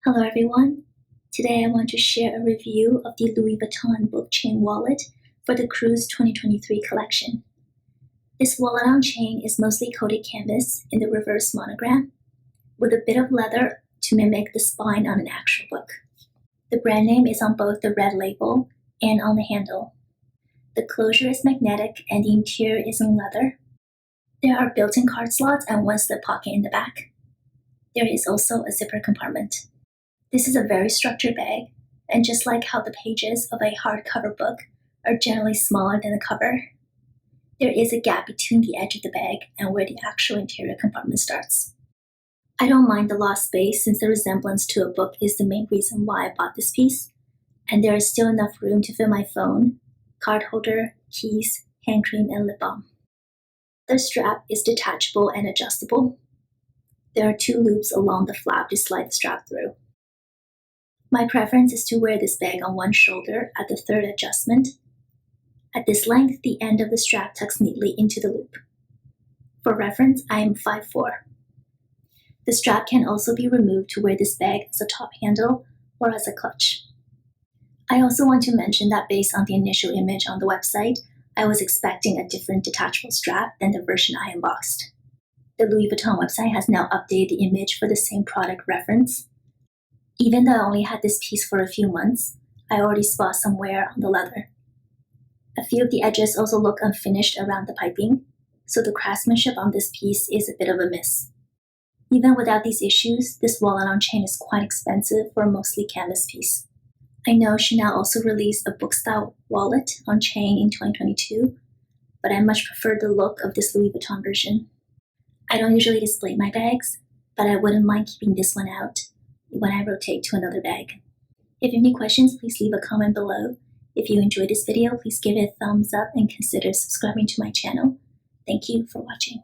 Hello everyone. Today I want to share a review of the Louis Vuitton book chain wallet for the Cruise 2023 collection. This wallet on chain is mostly coated canvas in the reverse monogram, with a bit of leather to mimic the spine on an actual book. The brand name is on both the red label and on the handle. The closure is magnetic and the interior is in leather. There are built-in card slots and one slip pocket in the back. There is also a zipper compartment. This is a very structured bag, and just like how the pages of a hardcover book are generally smaller than the cover, there is a gap between the edge of the bag and where the actual interior compartment starts. I don't mind the lost space since the resemblance to a book is the main reason why I bought this piece, and there is still enough room to fit my phone, card holder, keys, hand cream, and lip balm. The strap is detachable and adjustable. There are 2 loops along the flap to slide the strap through. My preference is to wear this bag on one shoulder at the 3rd adjustment. At this length, the end of the strap tucks neatly into the loop. For reference, I am 5'4". The strap can also be removed to wear this bag as a top handle or as a clutch. I also want to mention that based on the initial image on the website, I was expecting a different detachable strap than the version I unboxed. The Louis Vuitton website has now updated the image for the same product reference. Even though I only had this piece for a few months, I already spot some wear on the leather. A few of the edges also look unfinished around the piping, so the craftsmanship on this piece is a bit of a miss. Even without these issues, this wallet on chain is quite expensive for a mostly canvas piece. I know Chanel also released a book-style wallet on chain in 2022, but I much prefer the look of this Louis Vuitton version. I don't usually display my bags, but I wouldn't mind keeping this one out when I rotate to another bag. If you have any questions, please leave a comment below. If you enjoyed this video, please give it a thumbs up and consider subscribing to my channel. Thank you for watching.